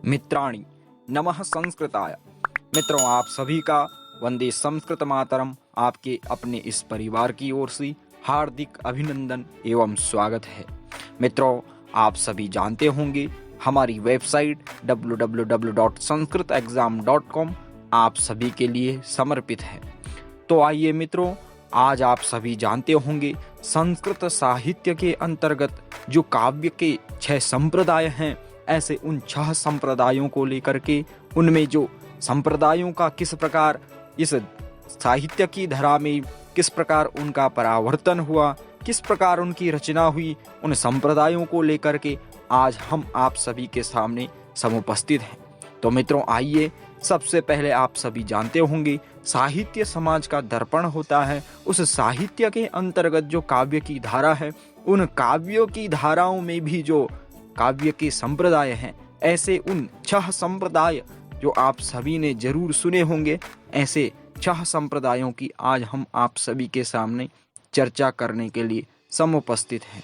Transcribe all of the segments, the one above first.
मित्राणि नमः संस्कृताय। मित्रों, आप सभी का वंदे संस्कृत मातरम आपके अपने इस परिवार की ओर से हार्दिक अभिनंदन एवं स्वागत है। मित्रों, आप सभी जानते होंगे हमारी वेबसाइट www.sanskritexam.com आप सभी के लिए समर्पित है। तो आइए मित्रों, आज आप सभी जानते होंगे संस्कृत साहित्य के अंतर्गत जो काव्य के 6 संप्रदाय हैं, ऐसे उन 6 संप्रदायों को लेकर के उनमें जो संप्रदायों का किस प्रकार इस साहित्य की धरा में किस प्रकार उनका परावर्तन हुआ, किस प्रकार उनकी रचना हुई, उन संप्रदायों को लेकर के आज हम आप सभी के सामने समुपस्थित हैं। तो मित्रों, आइए सबसे पहले आप सभी जानते होंगे साहित्य समाज का दर्पण होता है। उस साहित्य के अंतर्गत जो काव्य की धारा है, उन काव्यों की धाराओं में भी जो काव्य के संप्रदाय हैं, ऐसे उन 6 संप्रदाय जो आप सभी ने जरूर सुने होंगे, ऐसे 6 संप्रदायों की आज हम आप सभी के सामने चर्चा करने के लिए समुपस्थित हैं।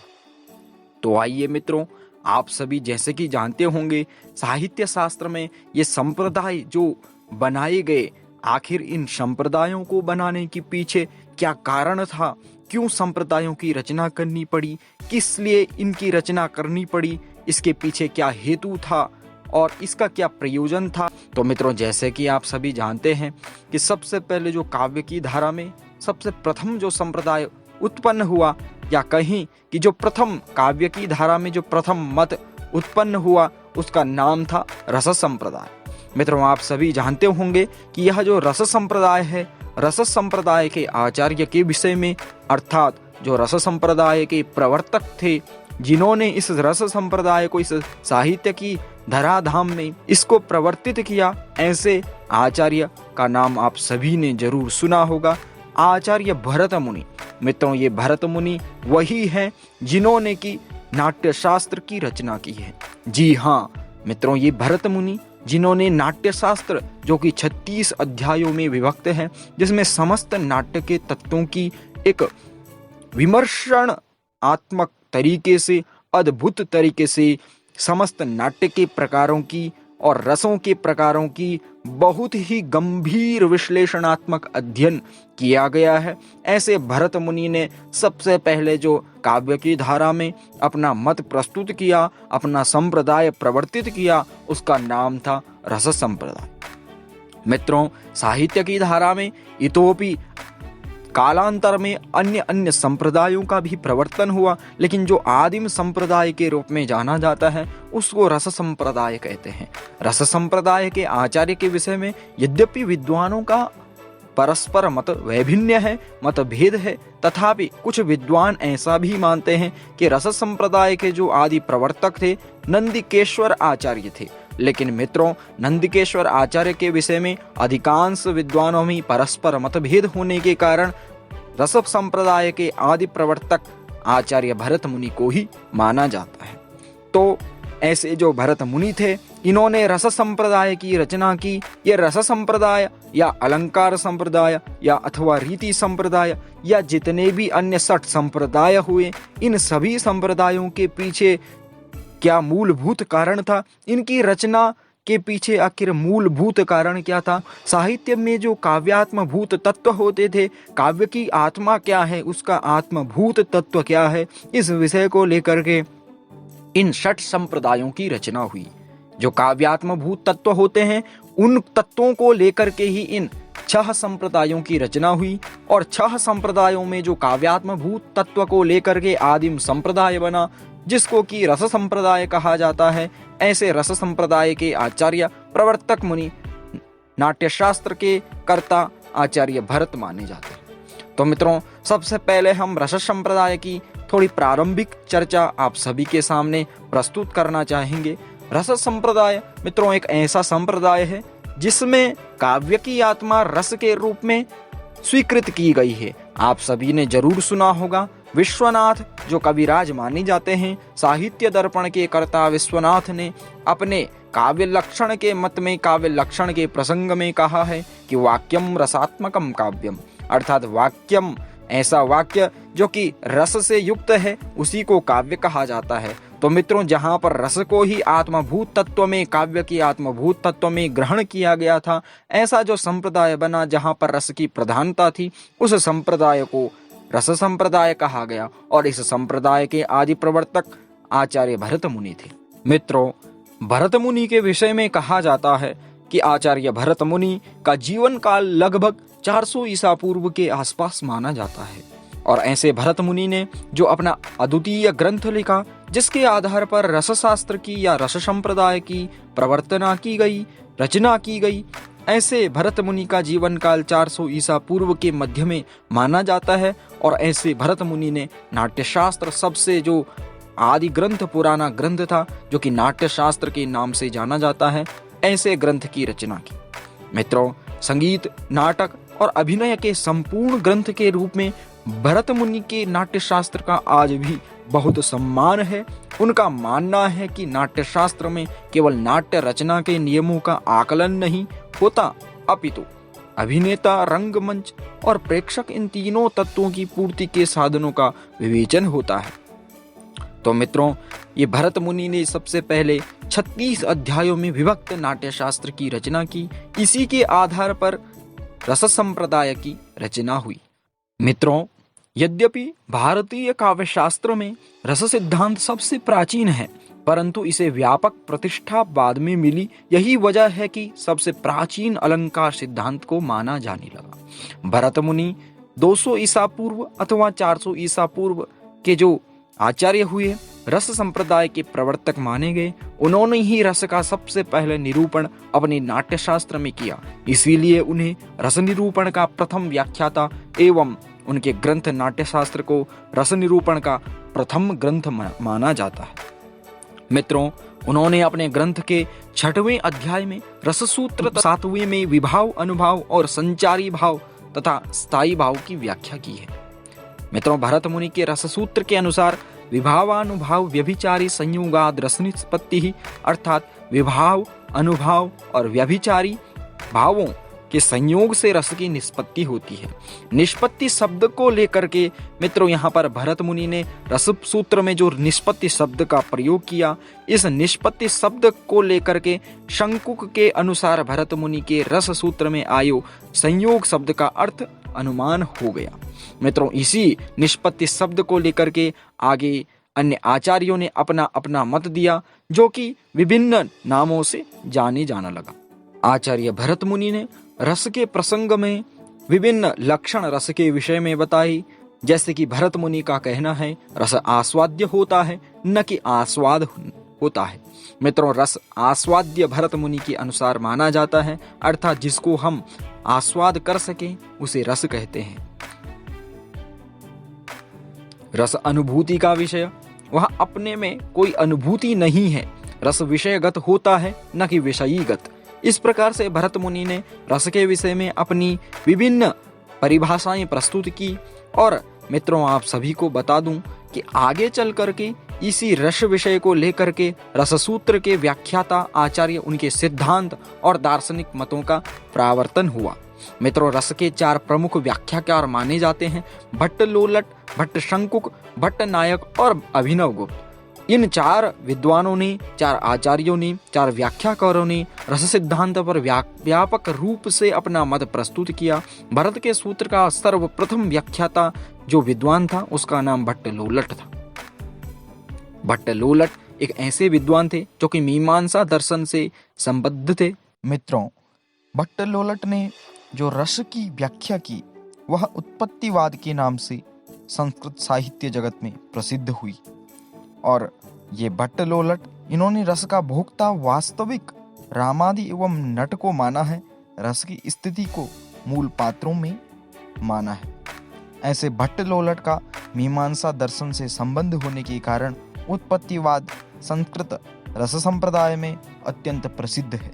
तो आइए मित्रों, आप सभी जैसे कि जानते होंगे साहित्य शास्त्र में ये संप्रदाय जो बनाए गए, आखिर इन संप्रदायों को बनाने के पीछे क्या कारण था, क्यों संप्रदायों की रचना करनी पड़ी, किस लिए इनकी रचना करनी पड़ी, इसके पीछे क्या हेतु था और इसका क्या प्रयोजन था। तो मित्रों, जैसे कि आप सभी जानते हैं कि सबसे पहले जो काव्य की धारा में सबसे प्रथम जो संप्रदाय उत्पन्न हुआ, या कहीं कि जो प्रथम काव्य की धारा में जो प्रथम मत उत्पन्न हुआ, उसका नाम था रस संप्रदाय। मित्रों, आप सभी जानते होंगे कि यह जो रस संप्रदाय है, रस संप्रदाय के आचार्य के विषय में, अर्थात जो रस संप्रदाय के प्रवर्तक थे, जिन्होंने इस रस संप्रदाय को इस साहित्य की धराधाम में इसको प्रवर्तित किया, ऐसे आचार्य का नाम आप सभी ने जरूर सुना होगा, आचार्य भरत मुनि। मित्रों, ये भरत मुनि वही हैं जिन्होंने की नाट्य शास्त्र की रचना की है। जी हाँ मित्रों, ये भरत मुनि जिन्होंने नाट्य शास्त्र जो कि 36 अध्यायों में विभक्त है, जिसमें समस्त नाट्य के तत्वों की एक विमर्शनात्मक तरीके से, अद्भुत तरीके से समस्त नाट्य के प्रकारों की और रसों के प्रकारों की बहुत ही गंभीर विश्लेषणात्मक अध्ययन किया गया है। ऐसे भरत मुनि ने सबसे पहले जो काव्य की धारा में अपना मत प्रस्तुत किया, अपना संप्रदाय प्रवर्तित किया, उसका नाम था रस संप्रदाय। मित्रों, साहित्य की धारा में इतोपि कालांतर में अन्य संप्रदायों का भी प्रवर्तन हुआ, लेकिन जो आदिम संप्रदाय के रूप में जाना जाता है उसको रस संप्रदाय कहते हैं। रस संप्रदाय के आचार्य के विषय में यद्यपि विद्वानों का परस्पर मत वैभिन्न है, मतभेद है, तथापि कुछ विद्वान ऐसा भी मानते हैं कि रस संप्रदाय के जो आदि प्रवर्तक थे नंदिकेश्वर आचार्य थे। लेकिन मित्रों, नंदिकेश्वर आचार्य के विषय में अधिकांश विद्वानों में परस्पर मतभेद होने के कारण रस संप्रदाय के आदि प्रवर्तक आचार्य भरत मुनि को ही माना जाता है। तो ऐसे जो भरत मुनि थे, इन्होंने रस संप्रदाय की रचना की। ये रस संप्रदाय या अलंकार संप्रदाय या अथवा रीति संप्रदाय या जितने भी अन्य 60 संप्रदाय हुए, इन सभी संप्रदायों के पीछे क्या मूलभूत कारण था, इनकी रचना के पीछे आखिर मूलभूत कारण क्या था, साहित्य में जो काव्यात्मभूत तत्व होते थे, काव्य की आत्मा क्या है, उसका आत्मभूत तत्व क्या है, इस विषय को लेकर के इन 60 संप्रदायों की रचना हुई। जो काव्यात्मभूत तत्व होते हैं, उन तत्वों को लेकर के ही इन 6 संप्रदायों की रचना हुई, और 6 संप्रदायों में जो काव्यात्मभूत तत्व को लेकर के आदिम संप्रदाय बना, जिसको कि रस संप्रदाय कहा जाता है। ऐसे रस संप्रदाय के आचार्य प्रवर्तक मुनि नाट्यशास्त्र के कर्ता आचार्य भरत माने जाते हैं। तो मित्रों, सबसे पहले हम रस संप्रदाय की थोड़ी प्रारंभिक चर्चा आप सभी के सामने प्रस्तुत करना चाहेंगे। रस संप्रदाय मित्रों एक ऐसा संप्रदाय है जिसमें काव्य की आत्मा रस के रूप में स्वीकृत की गई है। आप सभी ने जरूर सुना होगा विश्वनाथ जो कविराज माने जाते हैं, साहित्य दर्पण के कर्ता विश्वनाथ ने अपने काव्य लक्षण के मत में, काव्य लक्षण के प्रसंग में कहा है कि वाक्यम रसात्मकम काव्यम, अर्थात वाक्यम ऐसा वाक्य जो कि रस से युक्त है, उसी को काव्य कहा जाता है। तो मित्रों, जहां पर रस को ही आत्मभूत तत्व में, काव्य की आत्मभूत तत्व में ग्रहण किया गया था, ऐसा जो संप्रदाय बना जहां पर रस की प्रधानता थी, उस संप्रदाय को रस संप्रदाय कहा गया और इस संप्रदाय के आदि प्रवर्तक आचार्य भरत मुनि थे। मित्रों, भरत मुनि के विषय में कहा जाता है कि आचार्य भरत मुनि का जीवन काल लगभग 400 ईसा पूर्व के आसपास माना जाता है। और ऐसे भरत मुनि ने जो अपना अद्वितीय ग्रंथ लिखा, जिसके आधार पर रस शास्त्र की या रस संप्रदाय की प्रवर्तना की गई, रचना की गई, ऐसे भरत मुनि का जीवन काल 400 ईसा पूर्व के मध्य में माना जाता है। और ऐसे भरत मुनि ने नाट्यशास्त्र, सबसे जो आदि ग्रंथ, पुराना ग्रंथ था जो कि नाट्यशास्त्र के नाम से जाना जाता है, ऐसे ग्रंथ की रचना की। मित्रों, संगीत, नाटक और अभिनय के संपूर्ण ग्रंथ के रूप में भरत मुनि के नाट्यशास्त्र का आज भी बहुत सम्मान है। उनका मानना है कि नाट्यशास्त्र में केवल नाट्य रचना के नियमों का आकलन नहीं होता, अपितु अभिनेता, रंगमंच और प्रेक्षक, इन तीनों तत्वों की पूर्ति के साधनों का विवेचन होता है। तो मित्रों, ये भरत मुनि ने सबसे पहले 36 अध्यायों में विभक्त नाट्यशास्त्र की रचना की। इसी के आधार पर रस संप्रदाय की रचना हुई। मित्रों, यद्यपि भारतीय काव्यशास्त्र में रस सिद्धांत सबसे प्राचीन है, परंतु इसे व्यापक प्रतिष्ठा बाद में मिली। यही वजह है कि सबसे प्राचीन अलंकार सिद्धांत को माना जाने लगा। भरत मुनि 200 ईसा पूर्व अथवा 400 ईसा पूर्व के जो आचार्य हुए, रस संप्रदाय के प्रवर्तक माने गए। उन्होंने ही रस का सबसे पहले निरूपण अपने नाट्यशास्त्र में किया, इसीलिए उन्हें रस निरूपण का प्रथम व्याख्याता एवं उनके ग्रंथ नाट्यशास्त्र को रस निरूपण का प्रथम ग्रंथ माना जाता है। मित्रों, उन्होंने अपने ग्रंथ के 6वें अध्याय में रस सूत्र, 7वें में विभाव, अनुभाव और संचारी भाव तथा स्थायी भाव की व्याख्या की है। मित्रों, भरत मुनि के रस सूत्र के अनुसार विभावानुभाव व्यभिचारी संयोगाद रस निष्पत्ति ही, अर्थात विभाव, अनुभाव और व्यभिचारी भावों के संयोग से रस की निष्पत्ति होती है। निष्पत्ति शब्द को लेकर के मित्रों, यहाँ पर भरत मुनि ने रस सूत्र में जो निष्पत्ति शब्द का प्रयोग किया, इस निष्पत्ति शब्द को लेकर के शंकुक के अनुसार भरत मुनि के रस सूत्र में आयो संयोग शब्द का अर्थ अनुमान हो गया। मित्रों, इसी निष्पत्ति शब्द को लेकर के आगे अन्य आचार्यों ने अपना अपना मत दिया, जो कि विभिन्न नामों से जाने जाना लगा। आचार्य भरत मुनि ने रस के प्रसंग में विभिन्न लक्षण रस के विषय में बताई। जैसे कि भरत मुनि का कहना है, रस आस्वाद्य होता है, न कि आस्वाद होता है। मित्रों, रस आस्वाद्य भरत मुनि के अनुसार माना जाता है, अर्थात जिसको हम आस्वाद कर सकें उसे रस कहते हैं। रस अनुभूति का विषय, वह अपने में कोई अनुभूति नहीं है, रस विषयगत होता है, न कि विषयीगत। इस प्रकार से भरत मुनि ने रस के विषय में अपनी विभिन्न परिभाषाएं प्रस्तुत की। और मित्रों, आप सभी को बता दूं कि आगे चल करके इसी रस विषय को लेकर के रस सूत्र के व्याख्याता आचार्य, उनके सिद्धांत और दार्शनिक मतों का प्रावर्तन हुआ। मित्रों, रस के 4 प्रमुख व्याख्याकार माने जाते हैं: भट्ट लोलट, भट्ट शंकुक, भट्ट नायक और अभिनव गुप्त। इन 4 विद्वानों ने, 4 आचार्यों ने, 4 व्याख्याकारों ने रस सिद्धांत पर व्यापक रूप से अपना मत प्रस्तुत किया। भरत के सूत्र का सर्वप्रथम व्याख्याता जो विद्वान था, उसका नाम भट्ट लोलट था। भट्ट लोलट एक ऐसे विद्वान थे जो कि मीमांसा दर्शन से संबद्ध थे। मित्रों, भट्ट लोलट ने जो रस की व्याख्या की, वह उत्पत्तिवाद के नाम से संस्कृत साहित्य जगत में प्रसिद्ध हुई। और ये भट्ट लोलट, इन्होंने रस का भोक्ता वास्तविक रामादि एवं नट को माना है, रस की स्थिति को मूल पात्रों में माना है। ऐसे भट्ट लोलट का मीमांसा दर्शन से संबंध होने के कारण उत्पत्तिवाद संस्कृत रस संप्रदाय में अत्यंत प्रसिद्ध है।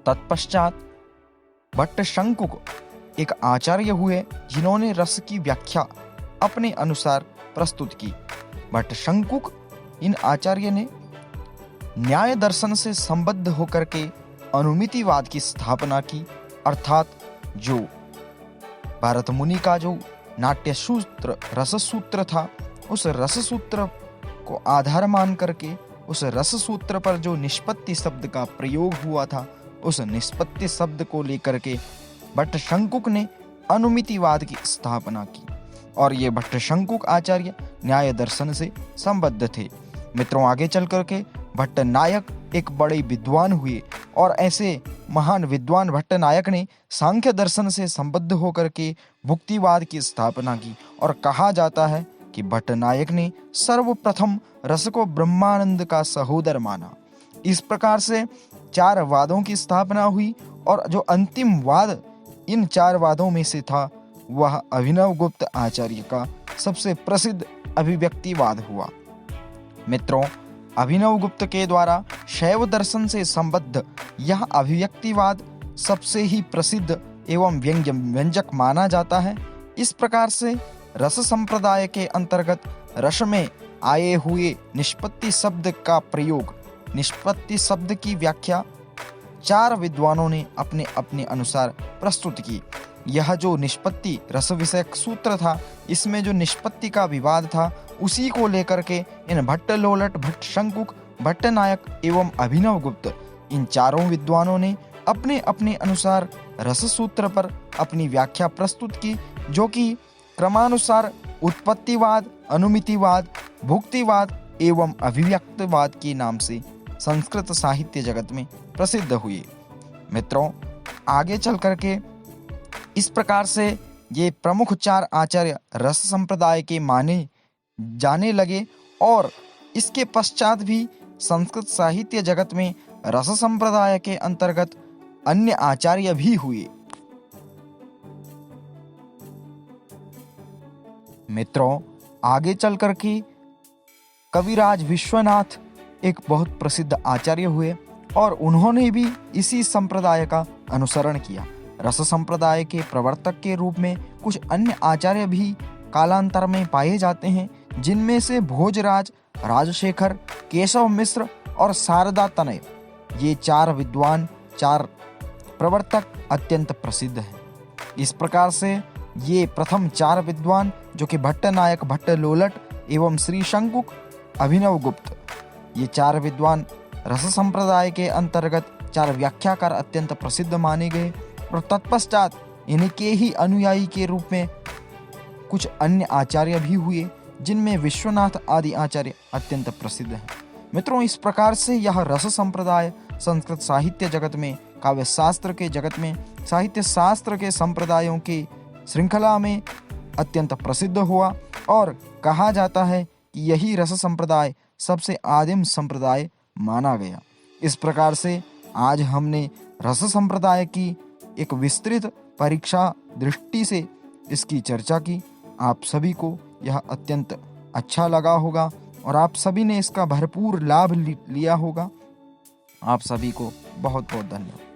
तत्पश्चात भट्ट शंकुक एक आचार्य हुए, जिन्होंने रस की व्याख्या अपने अनुसार प्रस्तुत की। भट्ट शंकुक इन आचार्य ने न्याय दर्शन से संबद्ध होकर के अनुमितिवाद की स्थापना की, अर्थात जो भरत मुनि का जो नाट्य सूत्र रस सूत्र था, उस रस सूत्र को आधार मान करके उस रस सूत्र पर जो निष्पत्ति शब्द का प्रयोग हुआ था, उस निष्पत्ति शब्द को लेकर के भट्ट शंकुक ने अनुमितिवाद की स्थापना की। और ये भट्ट शंकुक आचार्य न्याय दर्शन से संबद्ध थे। मित्रों, आगे चल करके भट्ट नायक एक बड़े विद्वान हुए और ऐसे महान विद्वान भट्ट नायक ने सांख्य दर्शन से संबद्ध होकर के भुक्तिवाद की स्थापना की। और कहा जाता है कि भट्ट नायक ने सर्वप्रथम रस को ब्रह्मानंद का सहोदर माना। इस प्रकार से 4 वादों की स्थापना हुई और जो अंतिम वाद इन 4 वादों में से था वह अभिनव गुप्त आचार्य का सबसे प्रसिद्ध अभिव्यक्तिवाद हुआ। मित्रों, अभिनव गुप्त के द्वारा शैव दर्शन से संबद्ध यह अभिव्यक्तिवाद सबसे ही प्रसिद्ध एवं व्यंजक माना जाता है। इस प्रकार से रस संप्रदाय के अंतर्गत रस में आए हुए निष्पत्ति शब्द का प्रयोग, निष्पत्ति शब्द की व्याख्या 4 विद्वानों ने अपने अपने अनुसार प्रस्तुत की। यह जो निष्पत्ति रस विषयक सूत्र था, इसमें जो निष्पत्ति का विवाद था, उसी को लेकर के इन भट्ट लोलट, भट्ट शंकुक, भट्ट नायक एवं अभिनव गुप्त इन 4 विद्वानों ने अपने अपने अनुसार रस सूत्र पर अपनी व्याख्या प्रस्तुत की, जो कि क्रमानुसार उत्पत्तिवाद, अनुमितिवाद, भुक्तिवाद एवं अभिव्यक्तिवाद के नाम से संस्कृत साहित्य जगत में प्रसिद्ध हुए। मित्रों, आगे चल करके इस प्रकार से ये प्रमुख 4 आचार्य रस संप्रदाय के माने जाने लगे और इसके पश्चात भी संस्कृत साहित्य जगत में रस संप्रदाय के अंतर्गत अन्य आचार्य भी हुए। मित्रों, आगे चल करके कविराज विश्वनाथ एक बहुत प्रसिद्ध आचार्य हुए और उन्होंने भी इसी संप्रदाय का अनुसरण किया। रस संप्रदाय के प्रवर्तक के रूप में कुछ अन्य आचार्य भी कालांतर में पाए जाते हैं, जिनमें से भोजराज, राजशेखर, केशव मिश्र और शारदा तनय, ये 4 विद्वान, 4 प्रवर्तक अत्यंत प्रसिद्ध हैं। इस प्रकार से ये प्रथम 4 विद्वान जो कि भट्ट नायक, भट्ट लोलट एवं श्री शंकुक, अभिनव गुप्त, ये 4 विद्वान रस संप्रदाय के अंतर्गत 4 व्याख्याकार अत्यंत प्रसिद्ध माने गए। और तत्पश्चात इनके ही अनुयायी के रूप में कुछ अन्य आचार्य भी हुए, जिनमें विश्वनाथ आदि आचार्य अत्यंत प्रसिद्ध हैं। मित्रों, इस प्रकार से यह रस संप्रदाय संस्कृत साहित्य जगत में, काव्य शास्त्र के जगत में, साहित्य शास्त्र के संप्रदायों की श्रृंखला में अत्यंत प्रसिद्ध हुआ और कहा जाता है कि यही रस संप्रदाय सबसे आदिम संप्रदाय माना गया। इस प्रकार से आज हमने रस संप्रदाय की एक विस्तृत परीक्षा दृष्टि से इसकी चर्चा की। आप सभी को यह अत्यंत अच्छा लगा होगा और आप सभी ने इसका भरपूर लाभ लिया होगा। आप सभी को बहुत बहुत धन्यवाद।